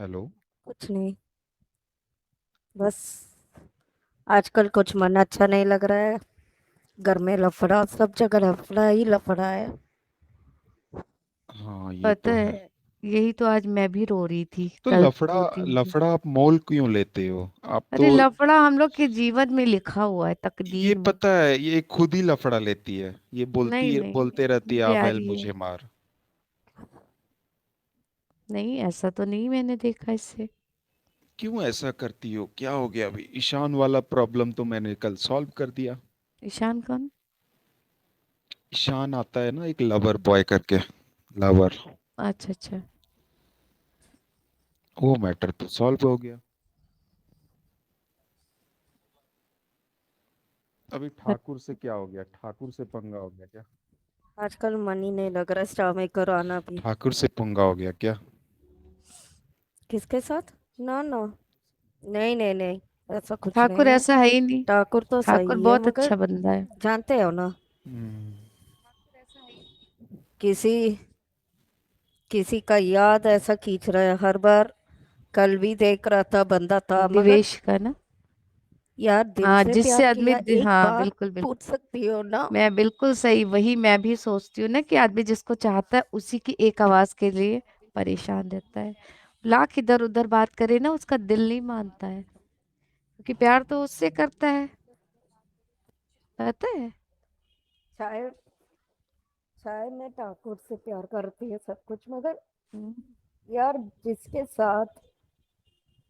Hello. कुछ नहीं। बस आजकल कुछ मन अच्छा नहीं लग रहा है। घर में लफड़ा, सब जगह लफड़ा ही लफड़ा है। हाँ, ये पता तो है। है। यही तो आज मैं भी रो रही थी, तो कल लफड़ा रो रही थी। लफड़ा आप मोल क्यों लेते हो? आप अरे तो लफड़ा हम लोग के जीवन में लिखा हुआ है, ये तकदीर में। पता है, ये खुद ही लफड़ा लेती है। ये नहीं नहीं, बोलते रहती है, आवेल प्यारी है। मुझे मार। नहीं, ऐसा तो नहीं मैंने देखा इससे। क्यों ऐसा करती हो? क्या हो गया? अभी ईशान वाला प्रॉब्लम तो मैंने कल सॉल्व कर दिया। ईशान कौन? ईशान आता है ना, एक लवर बॉय करके। लवर। अच्छा अच्छा। वो मैटर तो सॉल्व हो गया। अभी पत- ठाकुर से क्या हो गया? ठाकुर से पंगा हो गया क्या? आजकल मन ही नहीं लग रहा है स्टार मेकर आना भी। ठाकुर से पंगा हो गया क्या? किसके साथ? ना ना। नहीं नहीं नहीं, ऐसा कुछ नहीं ठाकुर है। ऐसा है ही नहीं। ठाकुर तो ठाकुर सही है बहुत मगर अच्छा बंदा है। जानते हो ना, हम्म। किसी किसी का याद ऐसा खींच रहा है हर बार। कल भी देख रहा था, बंदा था मगर दिवेश का ना। यार दिल हाँ, से जिससे प्यार आदमी किया, एक हाँ, बार बिल्कुल बिल्कुल। पूछ सकती हो ना। मैं बिल्कुल सही, वही मैं भी सोचती हूँ ना कि आदमी जिसको चाहता है उसी की एक आवाज के लिए परेशान रहता है। लाख इधर उधर बात करे ना, उसका दिल नहीं मानता है, क्योंकि प्यार तो उससे करता है। पता है। शायद शायद मैं ठाकुर से प्यार करती है सब कुछ मगर हम्म, यार जिसके साथ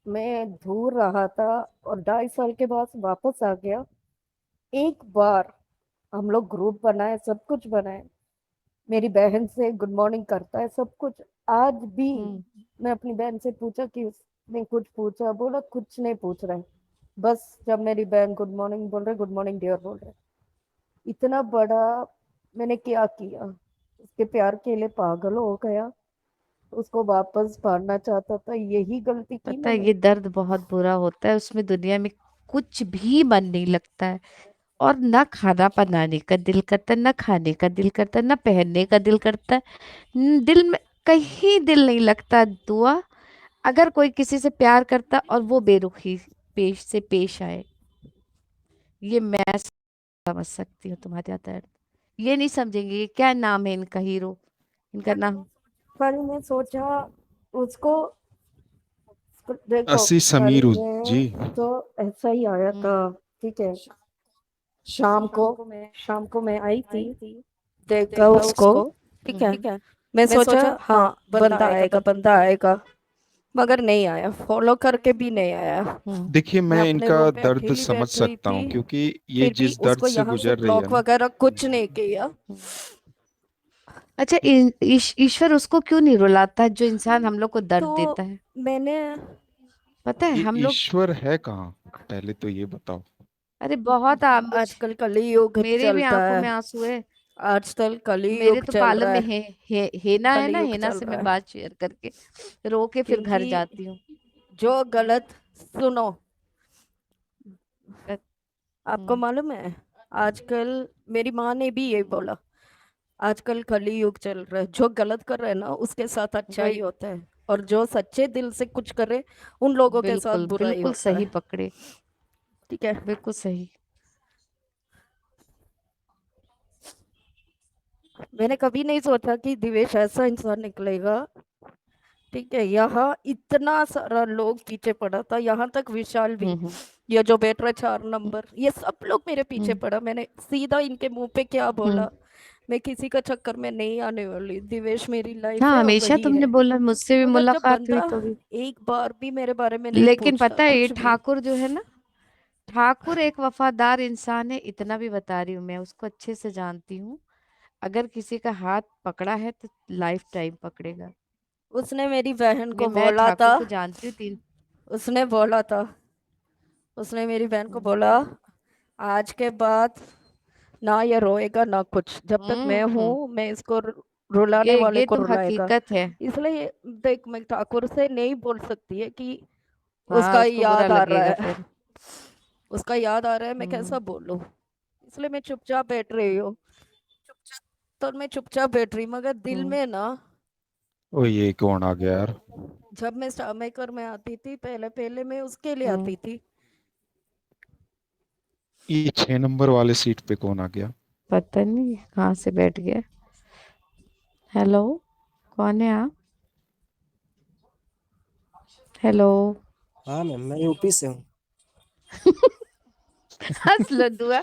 मैं दूर रहा था और 2.5 साल के बाद वापस आ गया, एक बार हम लोग ग्रुप बनाए, सब कुछ बनाए, मेरी बहन से गुड मॉर्निंग करता है सब कुछ। आज भी हम्म। मैं अपनी बहन से पूछा कि उसने कुछ पूछा, बोला कुछ नहीं पूछ रहे। बस जब मेरी बहन गुड मॉर्निंग बोल रहे, गुड मॉर्निंग डियर बोल रहे। इतना बड़ा मैंने क्या किया? उसके प्यार के लिए पागल हो गया, उसको वापस पाना चाहता था, यही गलती की पता है, मैंने। ये दर्द बहुत बुरा होता है, उसमें दुनिया में कुछ भी मन नहीं लगता है। और ना खाना बनाने का दिल करता है, ना खाने का दिल करता है, ना पहनने का दिल करता है। दिल में कहीं दिल नहीं लगता। दुआ, अगर कोई किसी से प्यार करता और वो बेरुखी पेश से पेश आए, ये मैं समझ सकती हूँ तुम्हारा दर्द। ये नहीं समझेंगे, ये क्या नाम है इनका, हीरो, इनका नाम। कल मैं सोचा उसको, देखो अस्सी कल समीर जी। मैं तो ऐसा ही आया था। हम्म ठीक है। शाम को शाम को मैं आई थी, देखा उसको। ठीक हम्म है। मैं सोचा हाँ बंदा आएगा, बंदा आएगा, मगर नहीं आया, फॉलो करके भी नहीं आया। हम्म। मैं देखिए, मैं अपने इनका रूम में दर्द अकेली समझ बैठ रही सकता थी, हूँ, क्योंकि ये फिर भी जिस दर्द उसको से यहाँ से गुजर रही है ब्लॉक ना। वगैरह कुछ नहीं किया। हम्म। अच्छा, ईश्वर उसको क्यों नहीं रुलाता है, जो इंसान हम लोग को दर्द तो देता है? मैंने, पता है ये हम लोग। ईश्वर है कहाँ? पहले तो ये बताओ। अरे बहुत मुझ आजकल कलयुग मेरे भी चलता आंखों है। में आंसू है। आजकल मेरे कलयुग तो चल पालन रहा में है। हेना है ना, कलयुग हेना चल से रहा मैं है बात शेयर करके रो के फिर घर क्योंकि जाती हूँ। जो गलत, सुनो, आपको हम्म, मालूम है आजकल मेरी माँ ने भी ये बोला, आजकल कलयुग चल रहा है, जो गलत कर रहा है ना उसके साथ अच्छा ही वही। होता है, और जो सच्चे दिल से कुछ करे उन लोगों के साथ बिल्कुल बुरा ही बिल्कुल होता सही है। पकड़े। ठीक है। बिल्कुल सही। मैंने कभी नहीं सोचा कि दिवेश ऐसा इंसान निकलेगा। ठीक है, यहाँ इतना सारा लोग पीछे पड़ा था, यहाँ तक विशाल भी, हम्म ये जो बैठ रहा 4 नंबर, ये सब लोग मेरे पीछे हम्म पड़ा। मैंने सीधा इनके मुंह पे क्या हम्म। बोला, मैं किसी का चक्कर में नहीं आने वाली, दिवेश मेरी लाइफ हाँ, है और हमेशा वही तुमने है। बोला, मुझसे भी मगर जब मुलाकात हुई बंदा तो भी। एक बार भी मेरे बारे में नहीं लेकिन पूछता पता है, ये कुछ भी। ठाकुर जो है ना, ठाकुर एक वफादार इंसान है, इतना भी बता रही हूँ, मैं उसको अच्छे से जानती हूँ। अगर किसी का हाथ पकड़ा है तो लाइफ टाइम पकड़ेगा। उसने मेरी बहन ये को मैं बोला ठाकुर था, को जानती हूँ तीन। उसने बोला था, उसने मेरी बहन को बोला, आज के बाद ना ये रोएगा ना कुछ, जब तक मैं हम्म। हूँ मैं इसको रुलाने वाले ये को तो रुलाएगा। हकीकत है। इसलिए देख, मैं ठाकुर से नहीं बोल सकती है कि हाँ, उसका उसको बुरा याद आ रहा लगेगा है, फिर। उसका याद आ रहा है, मैं हम्म। कैसा बोलूं। इसलिए मैं चुपचाप बैठ रही हूँ, तो मैं चुपचाप बैठ रही, मगर दिल हम्म। में ना, ओ, ये कौन आ गया यार? जब मैं स्टार मेकर में आती थी पहले पहले मैं उसके लिए हम्म, आती थी। ये 6 नंबर वाले सीट पे कौन आ गया? पता नहीं कहाँ से बैठ गया। हेलो, कौन है आप? हेलो। हाँ मैम, मैं यूपी से हूँ। हंस लो दुआ।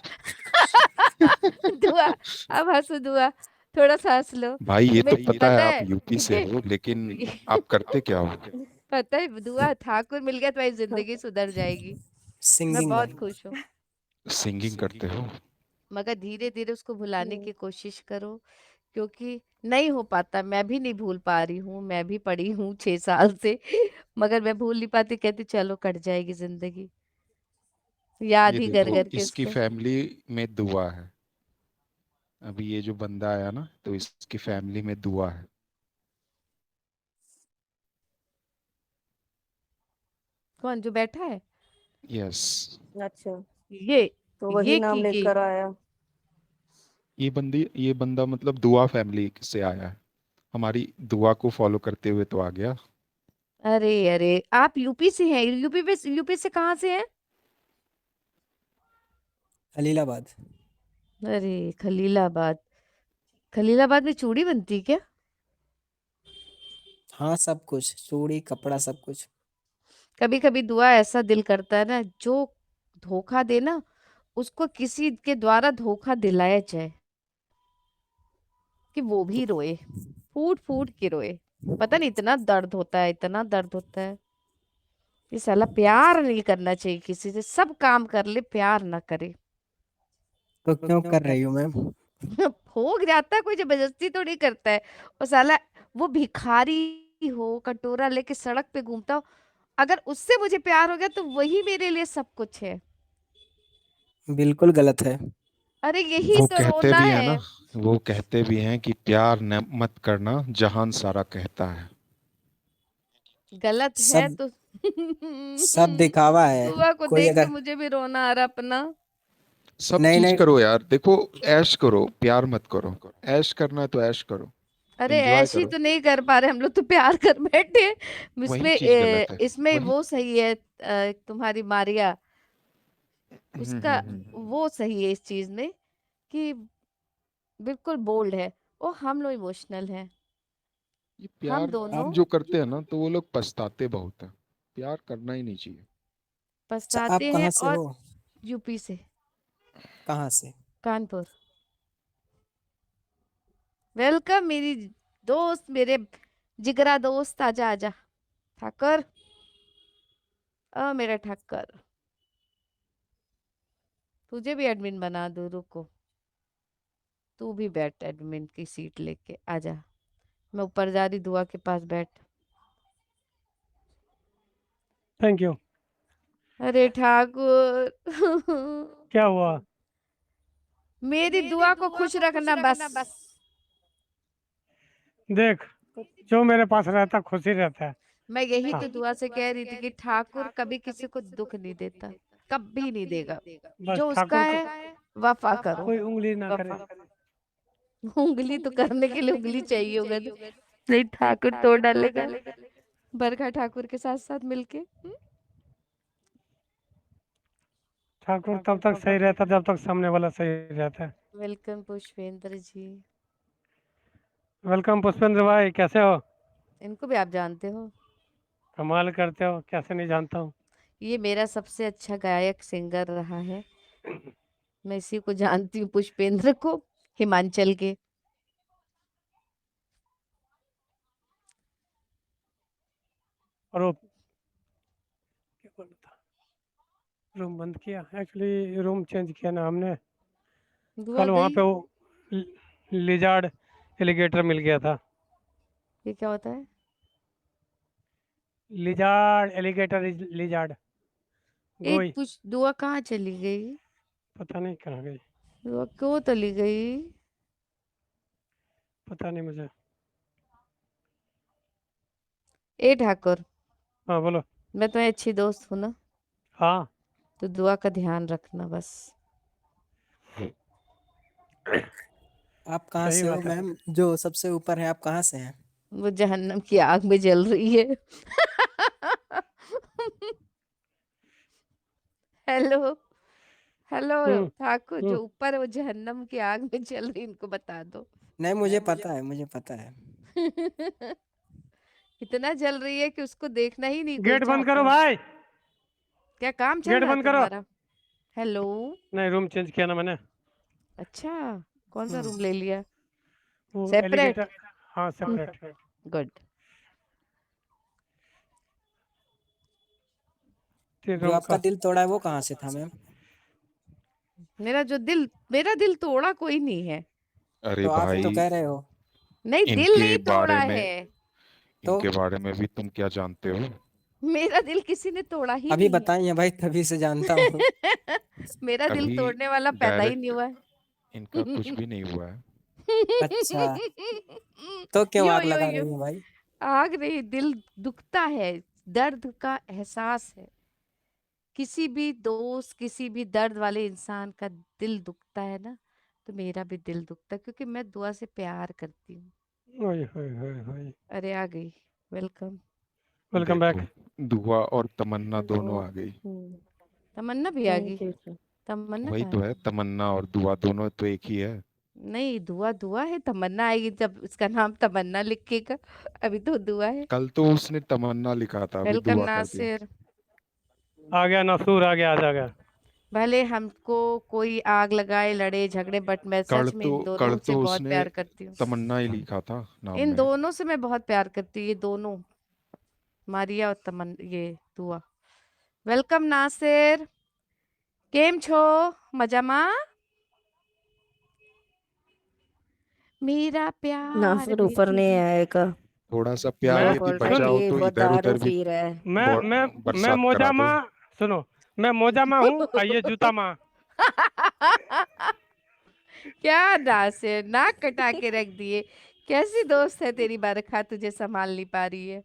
दुआ, अब हंसो दुआ, थोड़ा सा हंस लो। भाई ये तो तुम्हें पता है पता आप है यूपी से हो, लेकिन आप करते क्या हो? पता है दुआ, ठाकुर मिल गया तुम्हारी जिंदगी सुधर जाएगी। मैं सिंगिंग बहुत मैम। खुश हूँ। सिंगिंग करते हो? मगर धीरे धीरे उसको भुलाने की कोशिश करो, क्योंकि नहीं हो पाता। मैं भी नहीं भूल पा रही हूँ, मैं भी पढ़ी हूँ 6 साल से। मगर मैं भूल नहीं पाती, कहती चलो कट जाएगी जिंदगी, याद ये ही कर देखो, कर के इसकी उसको। फैमिली में दुआ है। अभी ये जो बंदा आया ना, तो इसकी फैमिली में दुआ है। कौन जो बैठा है? यस। अच्छा, ये तो वही ये नाम की ये लेकर आया। ये बंदा मतलब दुआ फैमिली से आया है। हमारी दुआ को फॉलो करते हुए तो आ गया। अरे अरे, आप यूपी से हैं? यूपी से कहाँ से हैं? खलीलाबाद। अरे खलीलाबाद। खलीलाबाद में चूड़ी बनती क्या? हाँ, सब कुछ, चूड़ी कपड़ा सब कुछ। कभी कभी दुआ ऐसा दिल करता है ना, जो धोखा दे ना, उसको किसी के द्वारा धोखा दिलाया जाए, कि वो भी तो रोए, फूट फूट के रोए। पता नहीं, इतना दर्द होता है, इतना दर्द होता है। ये साला प्यार नहीं करना चाहिए किसी से, सब काम कर ले, प्यार ना करे। तो क्यों कर रही हूँ मैम? हो जाता है, कोई जबरदस्ती तो नहीं करता है। और साला वो भिखारी हो, कटोरा लेके सड़क पे घूमता हो, अगर उससे मुझे प्यार हो गया तो वही मेरे लिए सब कुछ है। बिल्कुल गलत है। अरे यही वो तो कहते रोना भी है है। ना, वो कहते भी हैं कि प्यार न मत करना, जहान सारा कहता है। गलत है सब तो सब दिखावा है। दुआ को कोई देख के अगर मुझे भी रोना आ रहा अपना। सब नहीं चीज नहीं, करो यार, देखो। ऐश करो, प्यार मत करो। ऐश करना है तो ऐश करो। अरे एंजॉय ऐसी करो। तो नहीं कर पा रहे हम लोग, तो प्यार कर बैठे हैं। वही इसमें चीज गलत है। इसमें वही। वो सही है, तुम्हारी मारिया, उसका हम्म। वो सही है इस चीज में, कि बिल्कुल बोल्ड है। और हम लोग इमोशनल हैं, ये हम प्यार दोनों आप जो करते हैं ना, तो वो लोग पछताते बहुत है। प्यार करना ही नहीं चाहिए। अच्छा, आप पछताते हैं। कहाँ से और हो? यूपी से, कहाँ से? कानपुर। वेलकम मेरी दोस्त, मेरे जिगरा दोस्त, आजा आजा ठाकर, मेरा ठक्कर। तुझे भी एडमिन बना दूं, रुको। तू भी बैठ एडमिन की सीट लेके, आजा। मैं ऊपर जा रही, दुआ के पास बैठ। Thank you. अरे ठाकुर क्या हुआ? मेरी दुआ को खुश रखना बस। देख, जो मेरे पास रहता खुशी रहता है। मैं यही हाँ, तो दुआ से कह रही थी कि ठाकुर कभी किसी को दुख नहीं देता, कभी नहीं देगा। बस जो उसका ठाकुर को है वफा करो। कोई उंगली ना करे। वफा, उंगली तो करने के लिए उंगली चाहिए होगा तो। नहीं, ठाकुर तोड़ डालेगा बरखा ठाकुर के साथ साथ मिलके। ठाकुर तब तक सही रहता जब तक सामने वाला सही रहता है। वेलकम पुष्पेंद्र जी। वेलकम पुष्पेंद्र भाई, कैसे हो? इनको भी आप जानते हो? कमाल करते हो, कैसे नहीं जानता हूँ। ये मेरा सबसे अच्छा गायक सिंगर रहा है, मैं इसी को जानती हूँ, पुष्पेंद्र को, हिमाचल के। और वो क्या बोला था, रूम बंद किया, एक्चुअली रूम चेंज किया ना हमने। दुआ कल वहाँ गई। पे वो लिजार्ड एलिगेटर मिल गया था। ये क्या होता है? लिजार्ड एलिगेटर, लिजार्ड एक गोई। पुष दुआ कहाँ चली गई? पता नहीं कहाँ गई, दुआ क्यों चली गई? पता नहीं मुझे। ए ठाकुर, हाँ बोलो। मैं तुम्हें अच्छी दोस्त हूँ ना, हाँ, तो दुआ का ध्यान रखना बस। आप कहाँ सही से हो बात है। मैम? जो सबसे ऊपर है, आप कहाँ से हैं? वो जहन्नम की आग में जल रही है। हेलो हेलो हम्म ठाकुर, हम्म जो ऊपर है वो जहन्नम की आग में जल रही, इनको बता दो। नहीं, मुझे पता है, मुझे पता है। इतना जल रही है कि उसको देखना ही नहीं कोई गेट बंद चाहता करो है। भाई, क्या काम चल गेट रहा है बंद करो। तुम्हारा? हेलो। नहीं, रूम चेंज किया ना मैंने, अच्छा, कौन सा हम्म। रूम ले लिया? वो सेपरेट। एलिगेटर। हाँ, सेपरेट। गुड। तीन जो रूम आपका का। दिल तोड़ा है वो कहाँ से था मैम? मेरा दिल तोड़ा कोई नहीं है। अरे तो आप ही तो भाई, कह रहे हो। नहीं, दिल इनके नहीं तोड़ा बारे में है। तो इनके बारे में भी तुम क्या जानते हो? मेरा दिल किसी ने तोड़ा ही अभी नहीं बताइए भाई, तभी से जानता हूँ। है। मेरा दिल अभी तोड़ने वाला पैदा ही नहीं डायरेक्ट हुआ है। इनका कुछ भी नहीं हुआ है। अच्छा, तो क्यों यो आग यो लगा यो, रही है भाई? आग नहीं, दिल दुखता है। दर्द का एहसास है। किसी भी दोस्त, किसी भी दर्द वाले इंसान का दिल दुखता है ना, तो मेरा भी दिल दुखता है, क्योंकि मैं दुआ से प्यार करती हूँ। ओए होए होए होए। अरे आ गई। वेलकम। वेलकम देखो, बैक। दुआ और तमन्ना हेलो। दोनों आ गई। तमन्ना भी आ गई। Thank you sir. तमन्ना वही कहाँ तो है? है, तमन्ना और दुआ दोनों तो एक ही है। नहीं, दुआ दुआ है, तमन्ना आएगी जब उसका नाम तमन्ना लिखेगा। अभी तो दुआ है। कल तो उसने तमन्ना लिखा था, अभी वेलकम दुआ कर दिया। नासिर। आ गया नसूर, आ गया, आज आ गया। भले हमको कोई आग लगाए, लड़े झगड़े, बट मैं कल सच में तो इन कल दोनों से तो बहुत उसने प्यार करती हूँ। तमन्ना ही लिखा था नाम इन में। दोनों से मैं बहुत प्यार करती हूँ, ये दोनों, मारिया और ये दुआ। वेलकम नासिर। केम छो? मजामा? मेरा प्यार नासिर ऊपर बेटी नहीं दी। आएगा। थोड़ा सा प्यार मैं वो यदि बोल रहा है सुन, बचाओ कि तो वो इधर दारू उधर भी पी रहा है। मैं मैं मैं बरसात करा मोजामा, दो। सुनो, मैं मोजामा हूँ और ये जूता माँ। क्या नासिर, नाक कटा के रख दिए। कैसी दोस्त है तेरी बरखा, तुझे संभाल नहीं पा रही है।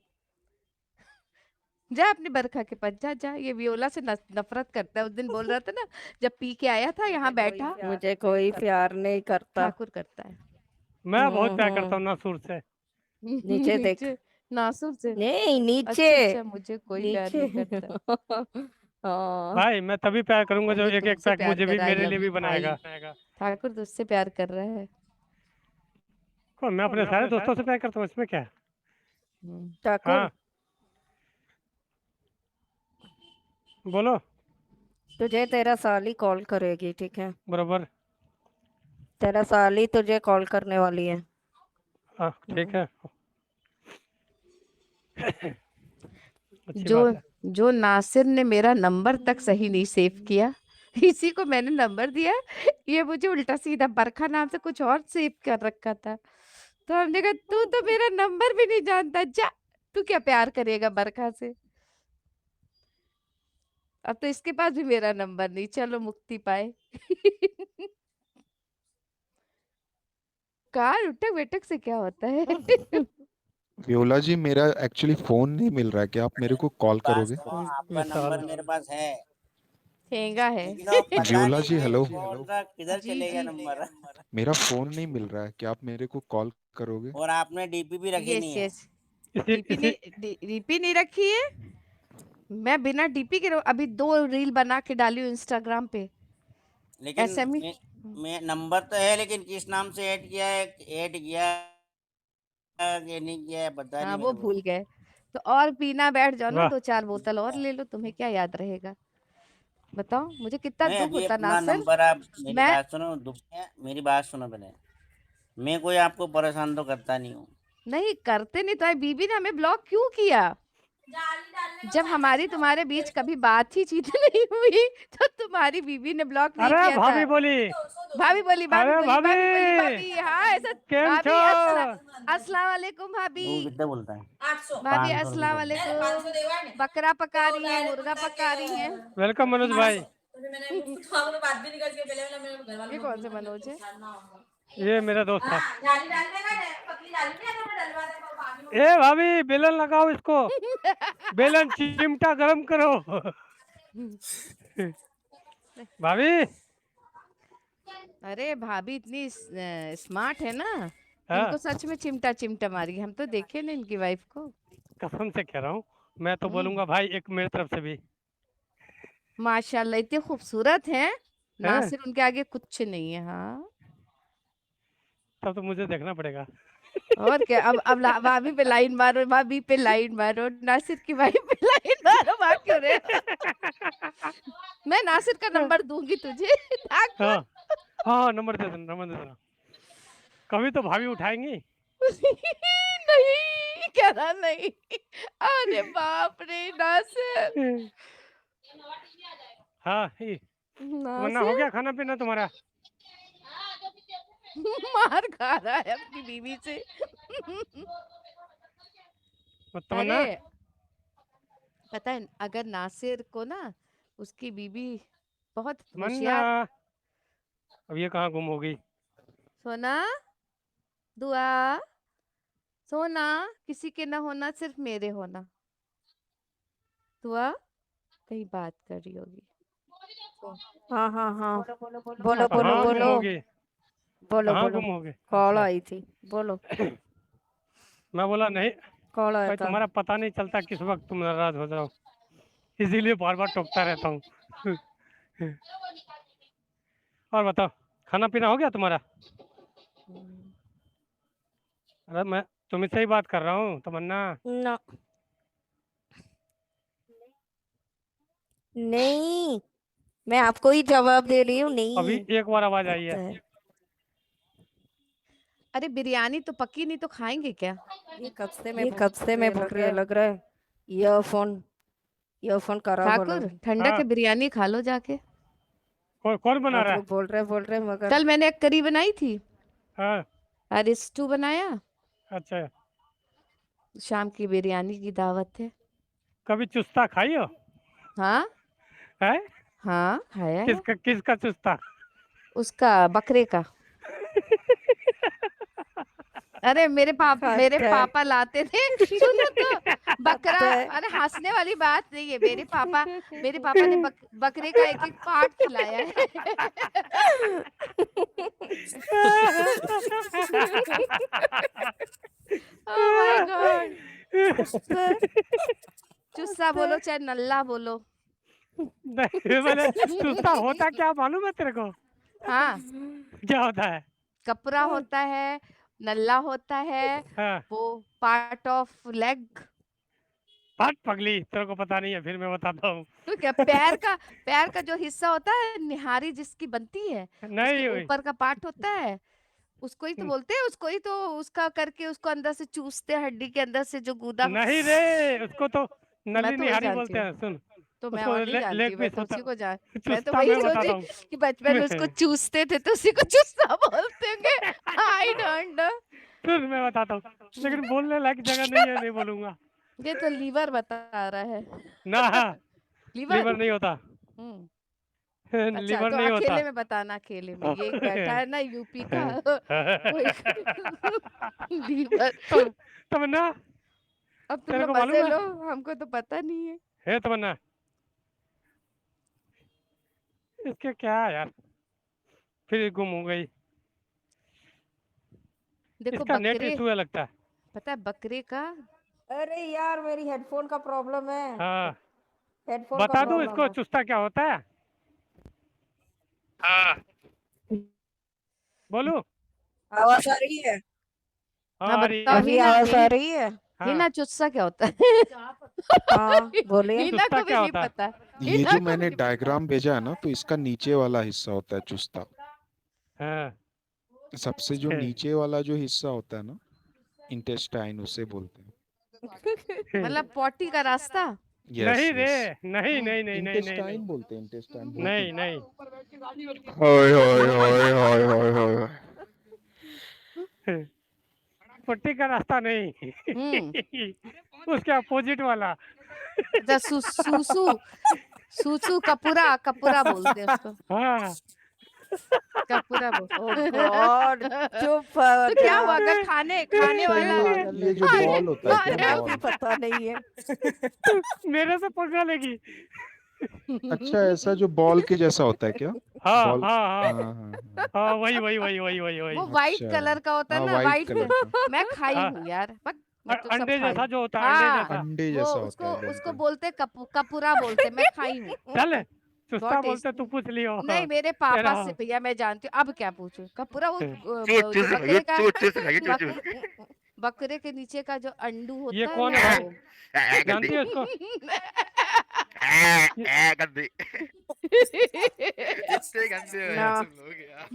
जा अपनी बरखा के पास, जा जा। ये वियोला से नफरत करता है। उस दिन बोल रहा था ना, जब पी के आया था यहाँ बैठा। मुझे कोई प्यार नहीं करता। ठाकुर करता है। मैं बहुत प्यार करता हम्म। हूँ नसूर से। नीचे देख। नीचे। नासुर से। नहीं, नीचे। अच्छा अच्छा, मुझे कोई प्यार नीचे। नहीं करता। हाँ। भाई मैं तभी प्यार करूंगा अब जब वो एक एक तुमसे पैक प्यार मुझे कर भी, रहा है, आई मेरे लिए लव भी यू भाई। बनाएगा। ठाकुर तुझसे प्यार कर रहा है। कौन? मैं अपने सारे दोस्तों से प्यार करता हूँ, इसमें क्या है? ठाकुर, हाँ, बोलो। तुझे तेरा साली कॉल करेगी, ठीक है? बराबर। तेरा साली तुझे कॉल करने वाली है। हाँ, ठीक है, अच्छी जो बात है। जो नासिर ने मेरा नंबर तक सही नहीं सेव किया, इसी को मैंने नंबर दिया। ये मुझे उल्टा सीधा बरखा नाम से कुछ और सेव कर रखा था। तो हमने कहा तू तो मेरा नंबर भी नहीं जानता, जा। तू क्या प्यार करेगा बरखा से? अब तो इसके पास भी मेरा नंबर नहीं, चलो मुक्ति पाए। कार उठक बैठक से क्या होता है? व्योला जी, मेरा एक्चुअली फोन नहीं मिल रहा है, क्या आप मेरे को कॉल बात करोगे? तो आपका नंबर मेरे पास है, ठेंगा है। लेकिन वो पता व्योला नहीं जी, मैं हेलो। कौन सा किधर जी चलेगा जी। नंबर। मेरा फोन नहीं मिल रहा है, क्या आप मेरे को कॉल करोगे? और आपने डीपी भी रखी यस नहीं है। यस। इसी डीपी इसी नहीं, डीपी नहीं रखी है। मैं बिना डीपी के अभी 2 रील बना के डाली हूँ इंस्टाग्राम पे। लेकिन एसएमई। मैं नंबर तो है, लेकिन किस नाम से ऐड किया है, ऐड किया कि नहीं किया है पता हाँ, नहीं वो मेरे को। भूल गए। तो और पीना बैठ जाओ ना, वाह। 2-4 बोतल और ले लो, तुम्हें क्या याद रहेगा? बताओ मुझे कितना नहीं, दुख अभी होता अपना नासिर। नंबर, आप मेरी मैं बात सुनो, दुख है, मेरी बात सुनो पहले। मैं कोई आपको परेशान तो करता नहीं हूँ। नहीं करते, नहीं तो आई बीबी ने हमें ब्लॉक क्यों किया? जब हमारी तुम्हारे बीच कभी बात ही चीत नहीं हुई, तो तुम्हारी बीबी ने ब्लॉक नहीं अरे किया था। भाभी बोली। भाभी बोली, भाभी अरे बोली, भाभी, भाभी बोली, भाभी, हाँ ऐसा। केम छो? भाभी अस्सलाम वालेकुम भाभी। वो कितना बोलता है? भाभी 500 रुपये अस्सलाम बोलता है। वालेकुम। बकरा पका रही हैं, मुर्गा पका रही हैं। वेलकम मनोज भाई। ये कौन से मनोज है? ये मेरा दोस्त था। ए भाभी, बेलन लगाओ इसको, बेलन चिमटा गरम करो। भाभी। अरे भाभी इतनी स्मार्ट है ना। हाँ इनको सच में चिमटा चिमटा मारी, हम तो देखे ना इनकी वाइफ को। कसम से कह रहा हूँ, मैं तो हम्म, बोलूंगा भाई एक मेरी तरफ से भी माशाल्लाह इतने खूबसूरत हैं, है। नासिर उनके आगे कुछ नहीं है। हाँ तब तो मुझे देखना पड़ेगा। और क्या, अब भाभी पे लाइन मारो, भाभी पे लाइन मारो, नासिर की वाइफ पे लाइन मारो, भाग क्यों रहे हो? मैं नासिर का नंबर दूंगी तुझे, भाग हाँ मत। हाँ, नंबर दे देना, नंबर दे देना। कभी तो भाभी उठाएंगी। नहीं कह रहा नहीं। अरे बाप रे नासिर, हाँ ही वरना हो नासिर गया खाना पीना तुम्हारा? मार खा रहा है अपनी बीवी से। तमन्ना अरे पता है, अगर नासिर को ना उसकी बीवी बहुत तमन्ना, होशियार। अब ये कहाँ गुम हो गई? सोना, दुआ, सोना, किसी के ना होना, सिर्फ मेरे होना। दुआ कहीं बात कर रही होगी। हाँ हाँ हाँ, बोलो कहाँ बोलो गुम बोलो हो गई? बोलो कहाँ बोलो। गुम हो गए? कॉल अच्छा, आई थी, बोलो। मैं बोला नहीं कॉल आया भाई, था। तुम्हारा पता नहीं चलता किस वक्त तुम नाराज हो जाओ, इसीलिए बार बार टोकता रहता हूँ। और बताओ, खाना पीना हो गया तुम्हारा? अरे मैं तुम्हें से ही बात कर रहा हूँ तमन्ना। ना नहीं, मैं आपको ही जवाब दे रही हूँ, अभी नहीं एक बार आवाज आई होता है। है। अरे बिरयानी तो पकी नहीं, तो खाएंगे क्या? ये कब से मैं बोल रही है, लग रहा है ईयरफोन खराब हो ठाकुर रहा है। ठंडा हाँ, के बिरयानी खा लो जाके। कौन बना आप रहा है? लोग बोल रहे मगर कल मैंने एक करी बनाई थी हाँ, और स्टू बनाया, अच्छा, शाम की बिरयानी की दावत है। कभी चुस्ता खाई हो? हाँ है? हाँ खाया है, किसका चुस्ता? उसका बकरे का। अरे मेरे खाता है पापा लाते थे। सुनो तो, बकरा, खाता है। अरे हंसने वाली बात नहीं है। मेरे पापा ने बकरे का एक एक पार्ट खिलाया है। Oh my God. चुस्सा बोलो चाहे नल्ला बोलो। नहीं, मैंने चुस्ता होता क्या मालूम है तेरे को? हाँ, क्या होता है? कपरा होता है, नल्ला होता है, हाँ, वो पार्ट ऑफ लेग। बात पगली, तेरे को पता नहीं है, फिर मैं बताता हूँ। तो क्या, पैर का जो हिस्सा होता है, निहारी जिसकी बनती है, उसके नहीं हुई। ऊपर का पार्ट होता है, उसको ही तो बोलते हैं, उसको ही तो उसका करके उसको अंदर से चूसते हैं, हड्डी के अंदर से जो गूदा। नहीं रे, उसको तो मैं नली तो वही निहारी जानती बोलते हूँ, हैं। सुन, तो मैं उसको और नहीं जानती, लेग मैं पीस तो होता। उसी को जान मैं तो चुस्ता वही मैं बताता सोची हूँ। कि बचपन में उसको चूसते थे तो उसी को चुस्ता बोलते होंगे। I don't know. सुन, मैं बताता हूँ, लेकिन बोलने लायक जगह नहीं है, नहीं बोलूंगा ये तो लीवर बता रहा है। ना। हाँ, लीवर। लीवर नहीं होता। हम्म अच्छा, लीवर तो नहीं होता। अकेले में बताना, अकेले में ये एक बैठा है ना यूपी का। वो एक लीवर। तो तमन्ना, अब तुम तेरे लोग को मजे मालूम लो, हमको तो पता नहीं है। है तमन्ना, इसके क्या है यार, फिर गुम हो गई। देखो इसका नेट बकरे, इशू है लगता है। पता है बकरे का। अरे यार, मेरी हेडफोन का प्रॉब्लम है, हाँ, हेडफोन का बता दूं प्रॉब्लम इसको है। चुस्ता क्या होता है? हाँ, बोलू? आवाज आ रही है? हाँ, हाँ आ रही बताओ है। अभी हिना, आवाज आ रही है? हाँ, हिना चुस्सा क्या होता है? हाँ बोलिए। हिना चुस्ता को भी क्या नहीं होता है? पता। ये हिना जो को मैंने भी नहीं पता। डायग्राम भेजा है ना, तो इसका नीचे वाला हिस्सा होता है चुस्ता। हाँ, सबसे जो नीचे वाला जो हिस्सा होता है ना, इंटेस्टाइन, उसे बोलते हैं। मतलब पॉटी का रास्ता। यस नहीं रे, यस, नहीं नहीं नहीं नहीं नहीं नहीं इंटेस्टाइन बोलते हैं, इंटेस्टाइन बोलते नहीं हैं। नहीं। हाय हाय हाय हाय हाय हाय। पुट्टी का रास्ता नहीं। उसके अपोजिट वाला। अच्छा, सूसू, सूसू कपूरा, कपूरा बोलते हैं उसको, हाँ, कपूरा ओ बोल। गॉड, चुप तो क्या हुआ, जाओ। अगर खाने अच्छा, वाला। ये जो अरे बॉल होता है क्या, इतना बॉल? भी पता नहीं है। मेरे से पंगा लेगी। अच्छा, ऐसा जो बॉल के जैसा होता है क्या? हाँ बॉल। हाँ हाँ हाँ, हाँ, हाँ। हाँ, वही वो वाइट अच्छा। कलर का होता है हाँ, ना, वाइट वाइट। कलर का। मैं खाई हाँ, हूँ यार, बट मैं तो सब अंडे खाई जैसा हूँ। जो होता है, अंडे हाँ, जैसा। अंडे वो जैसा होता उसको है उसको बिल्कुल। बोलते कपूरा बोलते, मैं खाई हूँ। चल, बहुत चुस्ता बोलते तू टेस्टी। पूछ लियो। नहीं, मेरे तेरा पापा से भैया मैं जानती हूँ, अब क्या पूछूं। कपूरा वो जो बकरे का बकरे के नीचे का जो अंडू ये होता है कौन ना है भाई? वो। जानती है उसको? ये- गंदे। इतने गंदे हो ना, यार तुम लोग यार।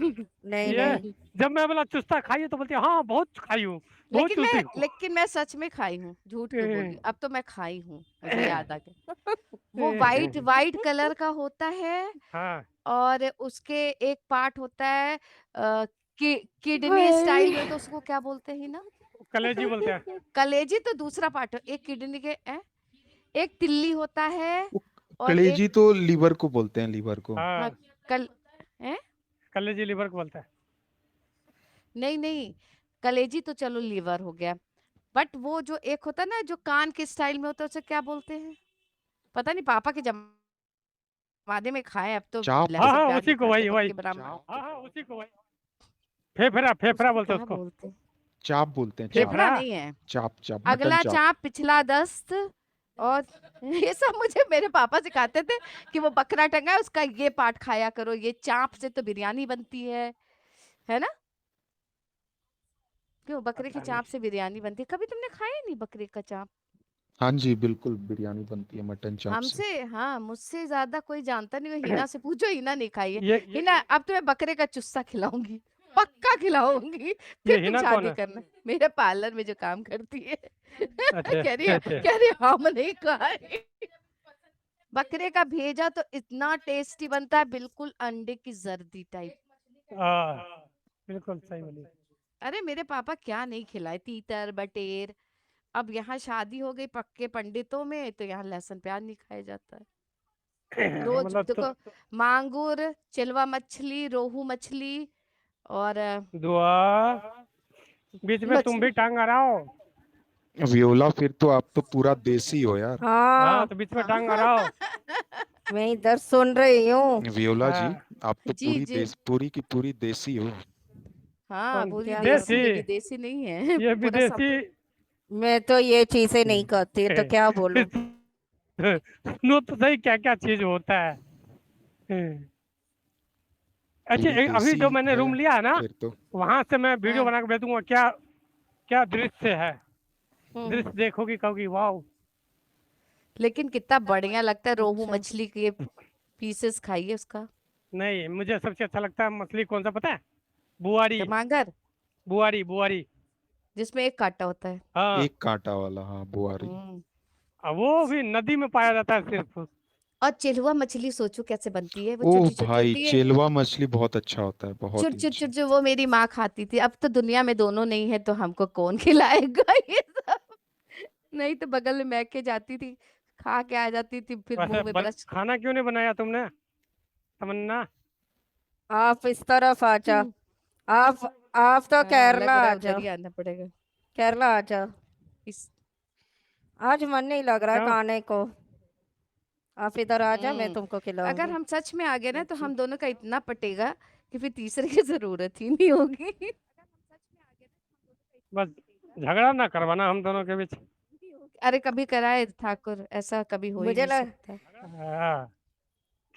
नहीं ये नहीं। जब मैं बोला चुस्ता खाई है तो बोलती है हाँ बहुत खाई हूँ, बहुत चूसी हूँ। लेकिन मैं सच में खाई हूँ, झूठ क्यों बोल रही हूँ? अब तो मैं खाई हूँ, मुझे याद आ गया। वो वाइट वाइट कलर का होता है, हाँ और उसके एक पार्ट होता है किडनी स्टाइल में, वही। तो उसको क्या बोलते हैं ना? कलेजी बोलते हैं। कलेजी तो दूसरा पार्ट है, एक किडनी के एक तिल्ली होता है, वो और एक। कलेजी तो लीवर को बोलते हैं, लीवर को। हाँ, हाँ, कल है। कलेजी लीवर को बोलता है। नहीं नहीं, कलेजी तो चलो लीवर हो गया, बट वो जो एक होता है ना, जो कान के स्टाइल में होता है, उसे क्या बोलते हैं? पता नहीं, पापा के जमाने में खाए, अब तो चाप। हाँ लहसुन हाँ, प्याज उसी नहीं को खाते वही वही। पक्के बराबर। हाँ हाँ, उसी को वही। फेफड़ा, फेफड़ा उसको बोलते हैं क्या उसको। बोलते हैं? चाप बोलते हैं, चाप। फेफड़ा फेफड़ा। नहीं है। चाप चाप, मटन अगला चाप। चाप, पिछला दस्त, और ये सब मुझे मेरे पापा सिखाते थे कि वो बकरा टंगा है, उसका ये पार्ट खाया करो, ये चाप से तो बिरयानी बनती है ना? क्यों, बकरे की पता नहीं। चाप से बिरयानी बनती है? कभी तुमने खाया नहीं बकरे का चाप? हाँ जी, बिल्कुल बिरयानी बनती है मटन चाप से। हमसे, हाँ, मुझसे ज्यादा कोई जानता नहीं। वो हिना से पूछो, हिना नहीं खाई है। ये हिना, अब तुम्हें बकरे का चुस्सा खिलाऊंगी, पक्का खिलाऊंगी, ये फिर तुम हिना कौन शादी है? करना। मेरे पार्लर में जो काम करती है। अच्छा अच्छा। कह रही हम नहीं खाए। बकरे का भेजा तो इतना टेस्टी बनता है, बिल्कुल अंडे की जर्दी टाइप। हाँ, बिल्कुल सही बोली। अरे मेरे पापा क्या नहीं खिलाए, तीतर बटेर। अब यहाँ शादी हो गई पक्के पंडितों में, तो यहाँ लहसुन प्याज नहीं खाया जाता है। रोज मतलब तो देखो, मांगुर, चिलवा मछली, रोहू मछली, और दुआ, बीच में तुम भी मछली। टांग अड़ाओ। वियोला, फिर तो आप तो पूरा देसी हो यार। हाँ, हाँ, तो बीच में टांग हाँ। अड़ाओ। मैं इधर सुन रही हूँ। वियोला जी, हाँ, आप तो जी जी। पूरी की पूरी देसी हो। हाँ, कौन? पूरी क्या देसी, करूँ? देसी। ये विदेशी नहीं है। ये पूरा सब। विदेशी। मैं तो ये चीजें नहीं करती, तो क्या बोलूं। सुनो तो सही क्या क्या चीज होता है। हम्म। अच्छा, पूरी अभी देसी जो मैंने है रूम लिया है ना, फिर तो। वहां से मैं वीडियो हाँ। बना के भेज दूंगा। क्या क्या दृश्य है, हम्म। दृश्य देखोगी कहोगी वाह। लेकिन कितना बढ़िया लगता है, रोहू अच्छा। मछली के पीसेस खाइए उसका। नहीं, मुझे सबसे अच्छा लगता है मछली कौन सा पता है? बुआरी। टमाटर, बुआरी बुआरी। जिसमें एक कांटा होता है। हाँ, एक कांटा वाला, हाँ, बुआरी। हम्म। अब वो भी नदी में पाया जाता है सिर्फ। और चिलवा मछली सोचो कैसे बनती है, वो ओ छोटी छोटी भाई, होती है। चेलवा मछली बहुत अच्छा होता है, चुर बहुत ही चुर अच्छा। चुर, जो वो मेरी माँ खाती थी। अब तो दुनिया में दोनों नहीं है, तो हमको कौन खिलाएगा ये सब? नहीं तो बगल में मैके जाती थी, खा के आ जाती थी, फिर वैसे मुंह में ब्रश। खाना क्यों नहीं बनाया तुमने, तमन्ना? आप इस तरफ आ जाओ। हम्म। आप तो हाँ, लग केरला रहा आ है उधर जाओ। ही आना पड़ेगा। केरला आ जाओ। इस आज मन नहीं लग रहा है क्यों? खाने को। आप इधर आ जाओ, मैं हम्म। तुमको अगर खिलाऊंगी। हम सच में आ गए ना, तो अच्छी। हम दोनों का इतना पटेगा कि फिर तीसरे की जरूरत ही नहीं होगी। बस झगड़ा ना करवाना हम दोनों के बीच। अरे कभी कराए ठाकुर, ऐसा कभी हो ही मुझे नहीं लग सकता। हाँ,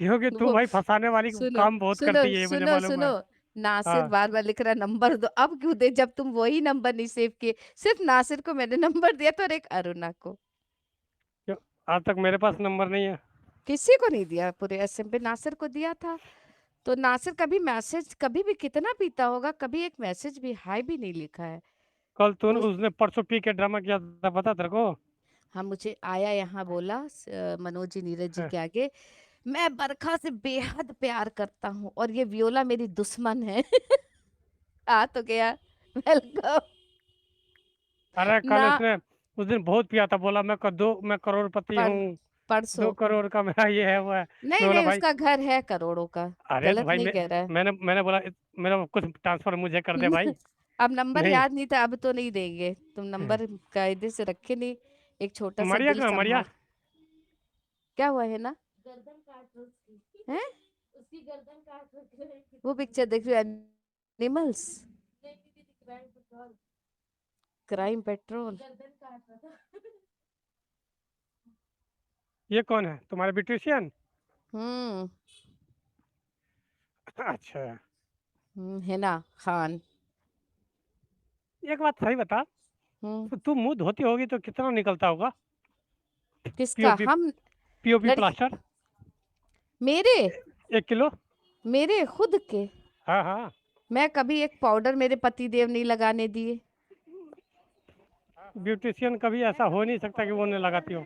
क्योंकि तू वो, भाई फंसाने वाली सुनो काम बहुत सुनो करती है, मुझे सुनो मालूम सुनो, है। नासिर हाँ, बार बार लिख रहा नंबर दो। अब क्यों दे, जब तुम वही नंबर नहीं सेव किए? सिर्फ नासिर को मैंने नंबर दिया था, और एक अरुणा को। क्यों? आज तक मेरे पास नंबर नहीं है। किसी को नहीं दिया, पूरे एसएम पे नासिर को दिया था। तो नासिर कभी मैसेज, कभी भी कितना पीता होगा, कभी एक मैसेज भी, हाय भी नहीं लिखा है। कल तू उस उसने परसों पी के ड्रामा किया था, पता तेरे को? हाँ, मुझे आया यहाँ बोला, मनोज जी नीरज जी हाँ, के आगे, मैं बरखा से बेहद प्यार करता हूँ, और ये वियोला मेरी दुश्मन है। आ तो गया, वेलकम। अरे कल ना, इसने उस दिन बहुत पिया था, बोला मैं करोड़पति पर हूँ, परसों। 2 करोड़ का मेरा ये है वो है। नहीं मैं बोला नहीं, भाई, उसका घर है करोड़ों का, अरे तो गलत भाई नहीं कह रहा है। मैंने बोला मेरा कुछ ट्रांसफर मुझे कर दे भाई। अब नंबर नहीं, याद नहीं था, अब तो नहीं देंगे। तुम नंबर कायदे से रखे नहीं, एक छोटा सा मरिया दिल कहाँ, मरिया? संभाल। क्या हुआ है ना? हैं? वो पिक्चर देख रही एनिमल्स क्राइम पेट्रोल। ये कौन है तुम्हारा ब्यूटिशियन? हम्म अच्छा, हिना खान। एक बात सही बता, हम्म तो तू मुंह धोती होगी तो कितना निकलता होगा? किसका? पीओपी, हम पीओपी लड़की प्लास्टर मेरे 1 किलो? मेरे खुद के। हाँ हाँ, मैं कभी एक पाउडर मेरे पति देव नहीं लगाने दिए। ब्यूटिशियन कभी ऐसा हो नहीं सकता कि वो नहीं लगाती हो।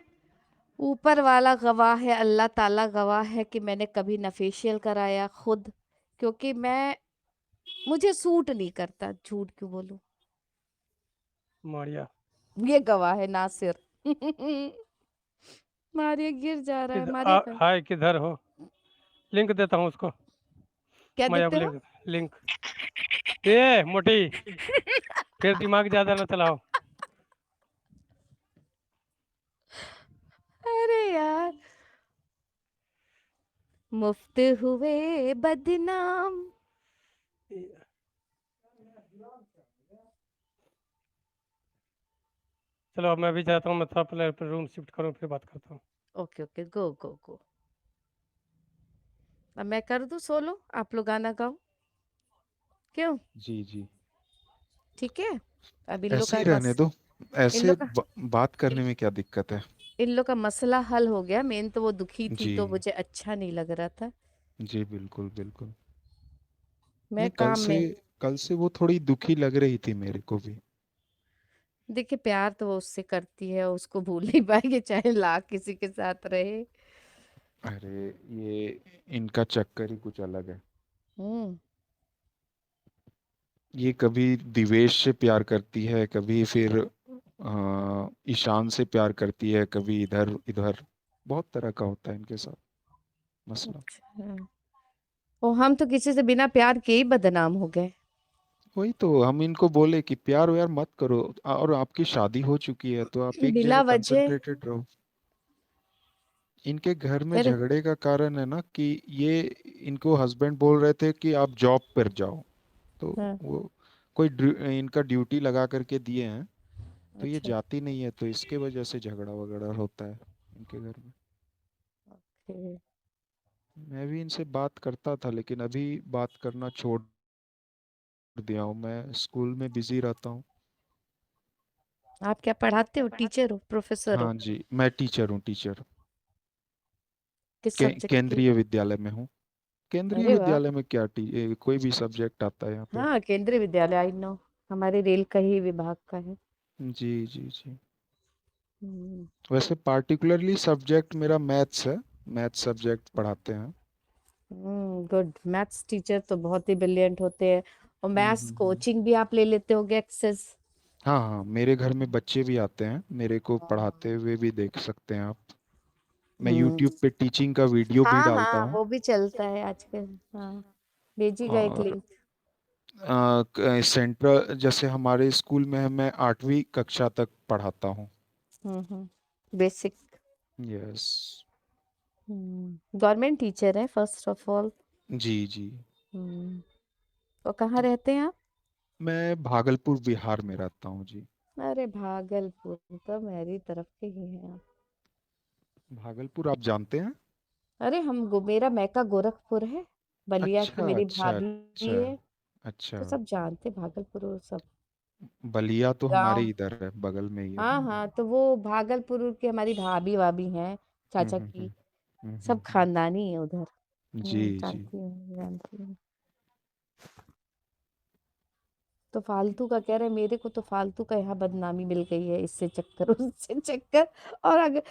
ऊपर वाला गवाह है, अल्लाह ताला गवाह है कि मैंने कभी ना फेशियल कराया खुद, क्योंकि मुझे सूट नहीं करता, झूठ क्यों बोलूं। मारिया, ये गवाह है नासिर। मारिया गिर जा रहा है, मारिया का। हाय किधर हो? लिंक देता हूँ उसको। क्या माया देते को हो? लिंक। ए मोटी, फिर दिमाग ज्यादा ना चलाओ। अरे यार, मुफ्त हुए बदनाम। चलो अब मैं भी जाता हूँ, मैं थोड़ा पहले रूम शिफ्ट करूँ फिर बात करता हूँ। ओके ओके, गो गो गो। अब मैं कर दूं सोलो, आप लोग गाना गाओ। क्यों? जी, जी। ठीक है। अब इन लोग ऐसे का ही रहने मस दो। इन ऐसे लोग का बात करने में क्या दिक्कत है? इन लोग का मसला हल हो गया। मेन तो वो दुखी थी तो जी, मुझे अच्छा नहीं लग रहा था। जी, बिल्कुल, बिल्कुल। मैं नहीं, काम में। कल से वो थोड़ी दुखी लग रही थी मेरे को भी। देखिए, प्यार तो वो उससे करती है, उसको भूल नहीं पाएगी चाहे लाख किसी के साथ रहे। अरे, ये इनका चक्कर ही कुछ अलग है। हम्म ये कभी दिवेश से प्यार करती है, कभी फिर ईशान से प्यार करती है, कभी इधर इधर। बहुत तरह का होता है इनके साथ मसला। अच्छा। और हम तो किसी से बिना प्यार के ही बदनाम हो गए। वही तो हम इनको बोले कि प्यार व्यार मत करो, और आपकी शादी हो चुकी है तो आप एक बिला जगह वजह। कंसंट्रेटेड रहो। इनके घर में फिर झगड़े का कारण है ना कि ये, इनको हस्बैंड बोल रहे थे कि आप जॉब पर जाओ, तो हाँ, वो कोई इनका ड्यूटी लगा करके दिए हैं, तो ये अच्छा। जाती नहीं है, तो इसके वजह से झगड़ा वगड़ा होता है इनके घर में। ओके। मैं भी इनसे बात करता था लेकिन अभी बात करना छोड़ दिया हूँ, मैं स्कूल में बिजी रहता हूँ। आप क्या पढ़ाते हो? टीचर हो, प्रोफेसर हो? हाँ जी, मैं टीचर हूँ, टीचर। किस सब्जेक्ट की? केंद्रीय विद्यालय में हूँ। केंद्रीय अरे वाह। विद्यालय में क्या कोई भी सब्जेक्ट आता है यहाँ पे। हाँ, केंद्रीय विद्यालय, आई नो। हमारे रेल का ही विभाग का है। जी, जी, जी। हम्म वैसे पार्टिकुलरली सब्जेक्ट मेरा मैथ्स है। मैथ्स सब्जेक्ट पढ़ाते हैं। गुड। मैथ्स टीचर तो बहुत ही ब्रिलियंट होते हैं। और हम्म, मैथ्स कोचिंग भी आप ले लेते होगे, एक्सेस? हाँ, हाँ, मेरे घर में बच्चे भी आते हैं, मेरे को पढ़ाते हुए भी देख सकते हैं आप। मैं हम्म यूट्यूब पे टीचिंग का वीडियो भी हाँ डालता हाँ, हूँ। वो भी चलता है आजकल। हाँ, भेजिएगा एक और लिंक। सेंट्रल, जैसे हमारे स्कूल में है, मैं 8वीं कक्षा तक पढ़ाता हूँ। बेसिक। यस। गवर्नमेंट टीचर है फर्स्ट ऑफ ऑल। जी, जी। हम्म तो कहाँ रहते हैं आप? मैं भागलपुर बिहार में रहता हूँ जी। अरे भागलपुर तो मेरी तरफ के ही हैं आप। भागलपुर आप जानते हैं? अरे मेरा मैका गोरखपुर है। बलिया की अच्छा, मेरी अच्छा, भाभी अच्छा, है। अच्छा। तो सब जानते भागलपुर और सब बलिया तो हमारे गांव। इधर है, बगल में ही है हाँ ना। हाँ, तो वो भागलपुर की हमारी भाभी भाभी हैं, हम्म, चाचा हम्म, की। सब हम्म। खानदानी है उधर। जी, जी। जानती हूँ जानती हूँ। तो फालतू का कह रहे, मेरे को तो फालतू का यहाँ बदनामी मिल गई है, इससे चक्कर उससे चक्कर। और अगर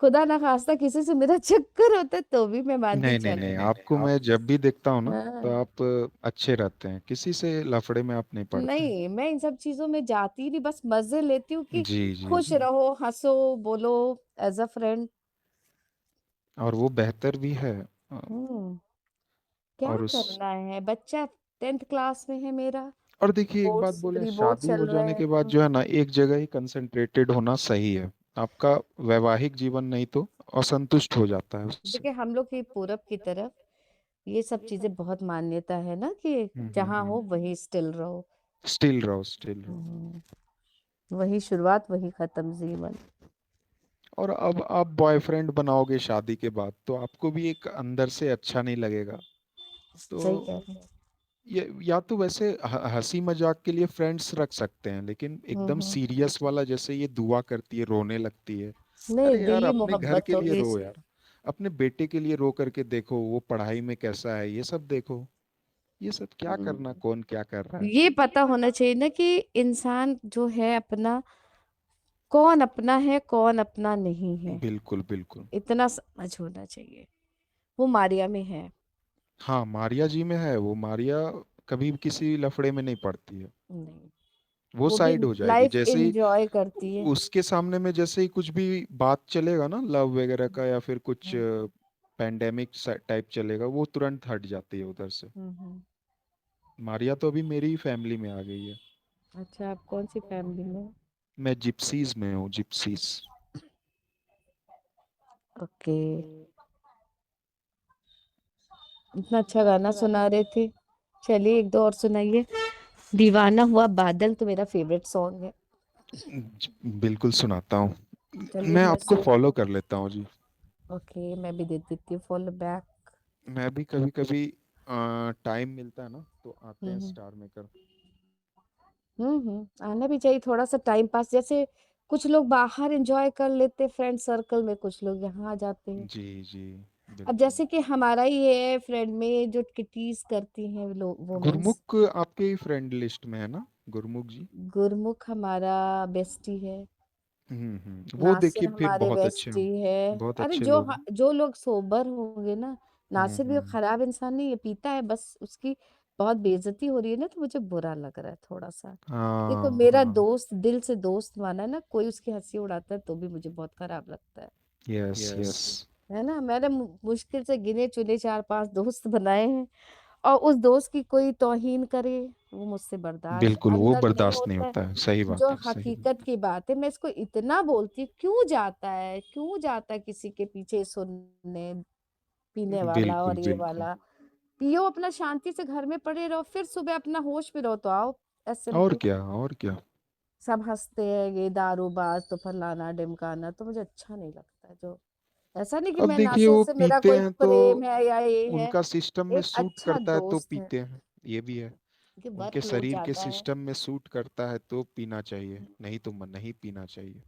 खुदा ना खास्ता किसी से मेरा चक्कर होता तो भी मैं मानती, नहीं, नहीं, चलो। नहीं, आपको मैं जब भी देखता हूँ ना, तो हाँ, आप अच्छे रहते हैं, किसी से लफड़े में आप नहीं पड़ते हैं। नहीं, मैं इन सब चीजों में जाती ही नहीं, बस मजे लेती हूँ कि जी, जी, खुश जी। रहो, हंसो, बोलो, एज अ फ्रेंड। और वो बेहतर भी है। हम्म क्या और उस करना है, बच्चा 10th क्लास में है मेरा। और देखिए, एक बात बोर्ड्स बोले, रिबोर्ड शादी हो चल रहे जाने के बाद हैं। जो है ना, एक जगह ही कंसंट्रेटेड होना सही है। आपका वैवाहिक जीवन नहीं तो, असंतुष्ट हो जाता है उससे। देखिए हम लोग की पूरब की तरफ ये सब चीजें बहुत मान्यता है ना कि जहाँ हो वहीं स्टिल रहो। स्टिल रहो, स्टिल रहो। वही शुरुआत वही खत्म जीवन। और अब आप बॉयफ्रेंड बनाओगे शादी के बाद तो आपको भी एक अंदर से अच्छा नहीं लगेगा। सही तो कह रहे हैं। ये या तो वैसे हंसी मजाक के लिए फ्रेंड्स रख सकते हैं, लेकिन एकदम सीरियस वाला, जैसे ये दुआ करती है, रोने लगती है। नहीं अरे यार दिली अपने घर मोहब्बत के लिए होगी। रो यार, अपने बेटे के लिए रो करके देखो वो पढ़ाई में कैसा है, ये सब देखो। ये सब क्या करना, कौन क्या कर रहा है। ये पता होना चाहिए ना कि इंसान जो है अपना, कौन अपना है कौन अपना नहीं है, बिल्कुल बिल्कुल। इतना समझ होना चाहिए। वो मारिया में है। हाँ मारिया जी में है, वो मारिया कभी किसी लफड़े में नहीं पड़ती है। नहीं, वो वो भी साइड हो जाएगी लाइफ जैसे ही एंजॉय करती है। उसके सामने में, जैसे ही कुछ भी बात चलेगा ना लव वगैरह का या फिर कुछ पैंडेमिक टाइप चलेगा, वो तुरंत हट जाती है उधर से। हम्म। मारिया तो अभी मेरी ही फैमिली में आ गई है। अच्छा, आप कौन सी फैमिली में? मैं जिप्सीज में हूँ, जिप्सीज। ओके। इतना अच्छा गाना सुना रहे थे, चलिए एक दो और सुनाइए। दीवाना हुआ बादल तो मेरा फेवरेट सॉन्ग है। बिल्कुल सुनाता हूँ। चलिए मैं मैं आपको सुन। फॉलो कर लेता हूँ जी। ओके, मैं भी दे देती हूँ फॉलो बैक। मैं भी कभी कभी टाइम मिलता है ना तो आते हैं हम्म। Star maker. आना भी चाहिए थोड़ा सा टाइम पास, जैसे कुछ लोग बाहर एंजॉय कर लेते फ्रेंड सर्कल में, कुछ लोग यहाँ आ जाते हैं। जी जी अब बिल्कुल। जैसे कि हमारा ही है फ्रेंड में जो किटीज करती हैं लोग, वुमेन्स। गुरमुख आपके फ्रेंड लिस्ट में है ना, गुरमुख जी? गुरमुख हमारा बेस्टी है। वो नासिर देखिए फिर हमारे बहुत अच्छे बेस्टी हो, है। बहुत अरे अच्छे जो लोग हैं। जो लोग सोबर होंगे ना, हम्म नासिर भी हम्म खराब इंसान नहीं है, पीता है बस, उसकी बहुत बेइज्जती हो रही है ना, तो मुझे बुरा लग रहा है थोड़ा सा। देखो हाँ मेरा हाँ। दोस्त दिल से दोस्त माना है ना, कोई उसकी हंसी उड़ाता है तो भी मुझे बहुत खराब लगता है। Yes yes. है ना, मैंने मुश्किल से गिने चुने चार पांच दोस्त बनाए हैं, और उस दोस्त की कोई तौहीन करे, वो मुझसे बर्दाश्त बिल्कुल वो अंदर नहीं बर्दाश्त नहीं होता है। होता है, सही बात जो है, सही बात। हकीकत की बात है, मैं इसको इतना बोलती हूँ, क्यों जाता है, क्यों जाता है किसी के पीछे सुनने, पीने वाला बिल्कुल और ये बिल्कुल। वाला। पियो अपना, शांति से घर में पड़े रहो, फिर सुबह अपना होश में रहो तो आओ। और सिंपल। क्या, और क्या। सब हंसते हैं ये दारूबाज तो फलाना ढिमकाना, तो मुझे अच्छा नहीं लगता है। जो ऐसा नहीं कि अब मैं देखिए नासिर वो से मेरा पीते कोई हैं तो प्रेम है या ये है, उनका सिस्टम में एक सूट अच्छा करता है तो दोस्त है। पीते हैं, ये भी है। कि उनके वर्कलोड शरीर के ज्यादा है। सिस्टम में सूट करता है तो पीना चाहिए, नहीं तो नहीं पीना चाहिए।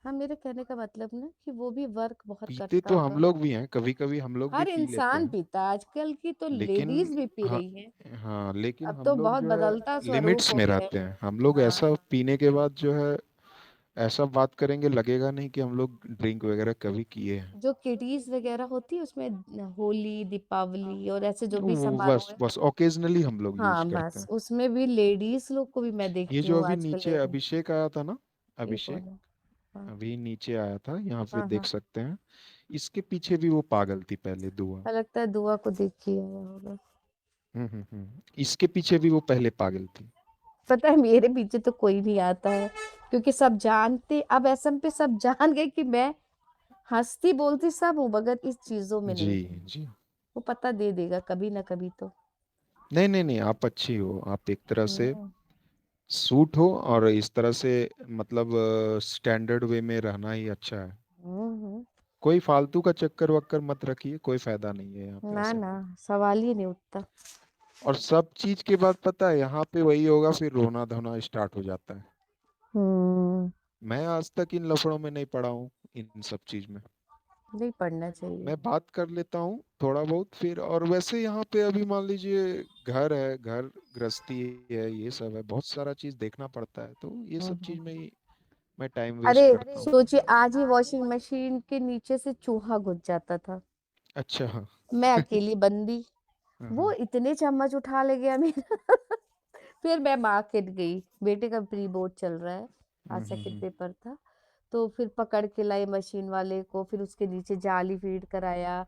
हाँ, मेरे कहने का मतलब ना कि वो भी वर्क बहुत पीते करता तो हम होगा। लोग भी हैं, कभी कभी हम लोग भी हर पी लेते इंसान हैं। पीता है, आजकल की तो लेकिन लेडीज भी पी हाँ, रही हैं। हाँ लेकिन अब हम तो लोग बहुत जो है बदलता स्वरूप लिमिट्स हो में गया है। रहते हैं। हम लोग ऐसा हाँ। पीने के बाद जो है ऐसा बात करेंगे लगेगा नहीं कि हम लोग ड्रिंक वगैरह कभी किए हैं। जो किटीज वगैरह होती है उसमें होली दीपावली और ऐसे जो भी वो समारोह बस है, बस ओकेजनली हम लोग यूज हाँ करते बस हैं। उसमें भी लेडीज लोग को भी मैं ये देखती जो हूँ अभी आजकल नीचे अभिषेक आया था ना, ये अभिषेक कौन है? हाँ। अभी नीचे आया था, यहाँ पे हाँ देख हाँ। सकते हैं। इसके पीछे भी वो पागल थी पहले, दुआ। मुझे लगता है दुआ को देख ही आया होगा। इसके पीछे भी वो पहले पागल थी। पता है मेरे पीछे तो कोई नहीं आता है, क्योंकि सब जानते, अब ऐसा पे सब जान गए कि मैं हंसती बोलती सब हूँ, मगर इस चीजों में जी नहीं हूँ। जी। वो पता दे देगा कभी ना कभी तो। नहीं नहीं नहीं, आप अच्छी हो, आप एक तरह से हम्म। सूट हो, और इस तरह से मतलब स्टैंडर्ड वे में रहना ही अच्छा है। हम्म। कोई फालतू का चक्कर वक्कर मत रखिए, कोई फायदा नहीं है यहाँ पे ना ऐसा। ना, सवाल ही नहीं उठता। और सब चीज के बाद पता है यहाँ पे वही होगा, फिर रोना धोना स्टार्ट हो जाता है। हम्म। मैं आज तक इन लफड़ों में नहीं पड़ा हूँ, इन सब चीज में। नहीं पढ़ना चाहिए। मैं बात कर लेता हूँ थोड़ा बहुत फिर, और वैसे यहाँ पे अभी मान लीजिए घर है, घर गृहस्थी है, ये सब है, बहुत सारा चीज देखना पड़ता है, तो ये सब हम्म। चीज में ही मैं टाइम अरे वेस्ट करता हूँ। सोचिए, आज ही वॉशिंग मशीन के नीचे से चूहा घुस जाता था, अच्छा हाँ। मैं अकेली बंदी, वो हाँ, इतने चम्मच उठा ले गया मेरा। फिर मैं मार्केट गई, बेटे का प्री बोर्ड चल रहा है, आज सेकंड पेपर था, तो फिर पकड़ के लाई मशीन वाले को, फिर उसके नीचे जाली फीड कराया,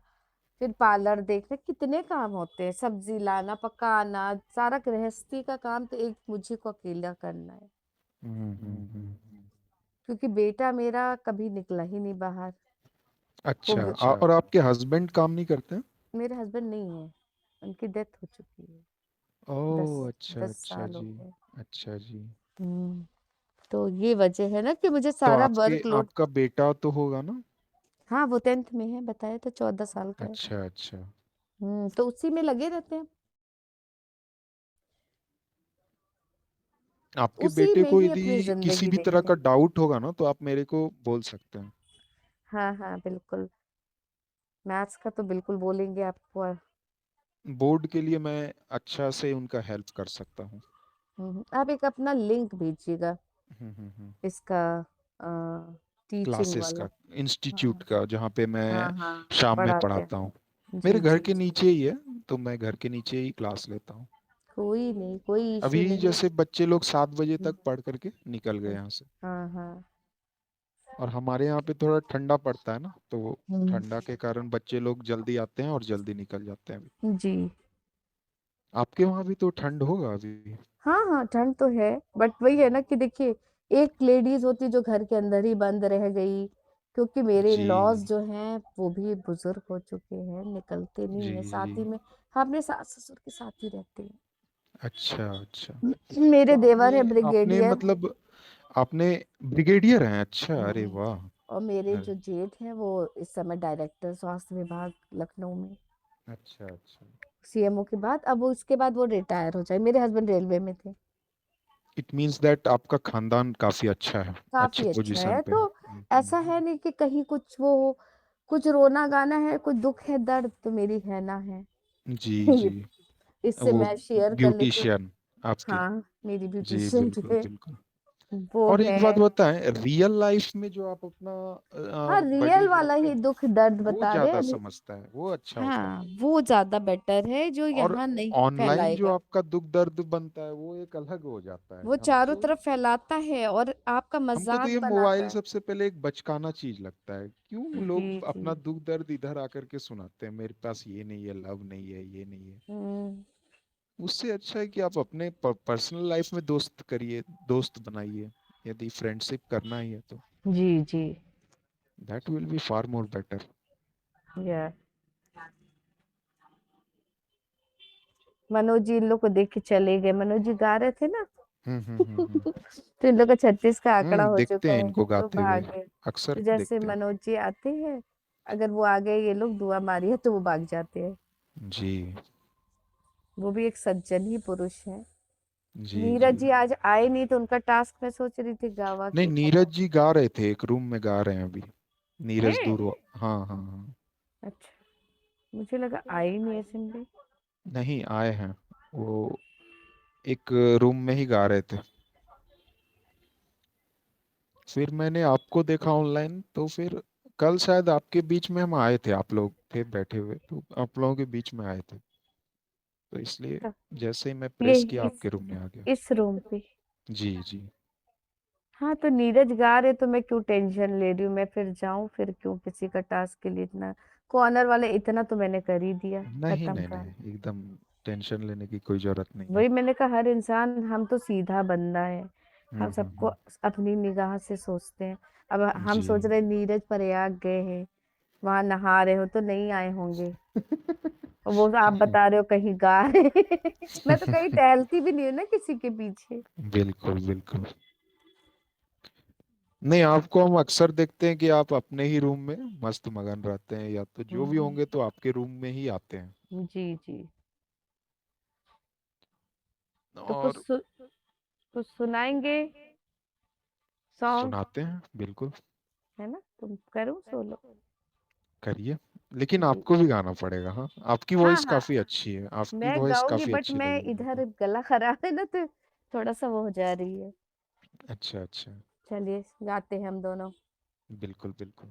फिर पार्लर देखने, कितने काम होते हैं, सब्जी लाना पकाना, सारा गृहस्थी का काम तो एक मुझे को अकेला करना है। हम्म हम्म हम्म। क्योंकि बेटा मेरा कभी निकला ही नहीं बाहर। अच्छा, वो अच्छा और आपके हस्बैंड काम नहीं करते हैं? मेरे हस्बैंड नहीं है, उनकी डेथ हो चुकी है। ओह, 10 अच्छा 10 अच्छा साल हो जी। गए। अच्छा जी। हम्म। तो ये वजह है ना कि मुझे तो सारा आपके वर्कलोड। आपका बेटा तो होगा ना? हाँ, वो 10th में है, बताया तो 14 साल का है। अच्छा अच्छा। तो उसी में लगे रहते हैं, आपके उसी बेटे में को ही यदि अपनी किसी जिंदगी भी तरह देखते का हैं। डाउट होगा ना तो आप मेरे को बोल सकते हैं। हाँ हाँ बिल्कुल, मैथ्स का तो बिल्कुल बोलेंगे आपको। बोर्ड के लिए मैं अच्छा से उनका हेल्प कर सकता हूँ। आप एक अपना लिंक भेजिएगा इसका, टीचिंग क्लासेस वाला। का, इंस्टीट्यूट हाँ का, जहाँ पे मैं हाँ हाँ, शाम में पढ़ाते पढ़ाता हैं। हूँ। मेरे जी घर जी के जी, नीचे ही है, तो मैं घर के नीचे ही क्लास लेता हूँ। कोई नहीं, कोई इशू अभी नहीं। जैसे बच्चे लोग 7 बजे हम्म, तक पढ़ करके निकल गए हम्म, यहाँ से। हाँ हाँ। और हमारे यहाँ पे थोड़ा ठंडा पड़ता है ना, तो वो हम्म, ठंडा के कारण बच्चे लोग जल्दी आते हैं और जल्दी निकल जाते हैं। जी। आपके वहाँ भी तो ठंड होगा अभी? हाँ हाँ, ठंड तो है, बट वही है ना कि देखिए, एक लेडीज होती जो घर के अंदर ही बंद रह गई, क्योंकि मेरे जी लॉज जो हैं वो भी बुजुर्ग हो चुके हैं, निकलते जी नहीं है, जी। साथ ही में हम अपने सास ससुर के साथ ही रहते अच्छा अच्छा। हैं। तो मेरे आपने देवर है आपने ब्रिगेडियर। मतलब आपने ब्रिगेडियर हैं? अच्छा, अरे हम्म, वाह। और मेरे अरे, जो जेठ हैं वो इस समय डायरेक्टर स्वास्थ्य विभाग लखनऊ में, अच्छा अच्छा। सीएमओ के बाद। अब वो इसके बाद वो रिटायर हो जाए, मेरे हस्बैंड रेलवे में थे। इट मीन्स दैट आपका खानदान काफी अच्छा है, अच्छे काफी अच्छा पोजीशन है, पे तो है। ऐसा है नहीं कि कहीं कुछ वो हो, कुछ रोना गाना है, कुछ दुख है, दर्द तो मेरी है ना है। जी जी। इससे वो मैं शेयर कर लेती हूँ। ब्यूटिशियन आपकी? हाँ, मेरी जी ब्यूटिशियन बिल्कुल जो है बिल्कुल। वो और एक है। बात बताएं, रियल लाइफ में जो आप अपना हाँ, बडी रियल जो वाला रखते ही हैं, दुख दर्द वो बता रहे ज्यादा हैं। समझता है, वो अच्छा होता है। हाँ, वो ज्यादा बेटर है, जो और यहाँ नहीं ऑनलाइन जो फैलाएगा। आपका दुख दर्द बनता है वो एक अलग हो जाता है वो चारों हमको। तरफ फैलाता है और आपका हमको तो मजाक ये बनाता मोबाइल है। सबसे पहले एक बचकाना चीज लगता है। क्यों जी लोग जी। अपना दुख दर्द इधर आकर के सुनाते हैं, मेरे पास ये नहीं है, लव नहीं है, ये नहीं है। हम्म, उससे अच्छा है कि आप अपने पर्सनल लाइफ में दोस्त करिए, दोस्त बनाइए, यदि फ्रेंडशिप करना ही है तो। जी जी। That will be far more better. या मनोज जी इन लोग को देख के चले गए, मनोज जी गा रहे थे ना। तो इन लोग का 36 का आंकड़ा हो देखते चुका हैं है, इनको तो गाते हुए, भाग गए। तो अक्सर जैसे देखते हैं। मनोज जी आते हैं, अगर वो आ गए, ये लोग दुआ मारी है तो वो भाग जाते हैं। जी वो भी एक सज्जन ही पुरुष है। जी जी। नीरज जी आज आए नहीं, तो उनका टास्क मैं सोच रही थी गावा नहीं, के नीरज खत्म। जी गा रहे थे, एक रूम में गा रहे हैं अभी। नीरज है। दूर, हाँ हाँ हाँ। अच्छा, मुझे लगा आई नहीं है सिंधी। नहीं, आए हैं वो, एक रूम में ही गा रहे थे। फिर मैंने आपको देखा ऑनलाइन, तो फिर कल शायद आपके बीच में हम आए थे, आप लोग थे बैठे हुए, तो आप लोगों के बीच में आए थे, तो इसलिए तो जैसे ही मैं ये प्रेस किया आपके रूम में आ गया। इस रूम पे। जी जी। हाँ, तो नीरज गा रहे तो मैं क्यों टेंशन ले रही हूँ, मैं फिर जाऊं, फिर क्यों किसी का टास्क के लिए इतना। कॉर्नर वाले इतना तो मैंने कर ही दिया, नहीं खत्म नहीं का। नहीं, एकदम टेंशन लेने की कोई जरूरत नहीं है। वही मैंने कहा, हर इंसान, हम तो सीधा बंदा है, हम सबको हम्म। अपनी निगाह से सोचते हैं। अब हम जी। सोच रहे नीरज प्रयाग गए हैं, वहां नहा रहे हो तो नहीं आए होंगे, और वो आप बता रहे हो कहीं गा रहे हैं। मैं तो कहीं टहलती भी नहीं हूँ ना किसी के पीछे। बिल्कुल बिल्कुल। नहीं, आपको हम अक्सर देखते हैं कि आप अपने ही रूम में मस्त मगन रहते हैं, या तो जो भी होंगे तो आपके रूम में ही आते हैं। जी जी। तो और कुछ सुनाएंगे सॉन्ग, सुनाते हैं बिल्कुल। है ना, तुम करो सोलो। करिए, लेकिन जी। आपको भी गाना पड़ेगा। हाँ, आपकी हाँ वॉइस हाँ, काफी अच्छी है, आपकी मैं वॉइस गाऊंगी, काफी बट अच्छी मैं लगी मेरे इधर को। गला खराब है ना, तो थोड़ा सा वो हो जा रही है। अच्छा अच्छा। चलिए गाते हैं हम दोनों। बिल्कुल बिल्कुल।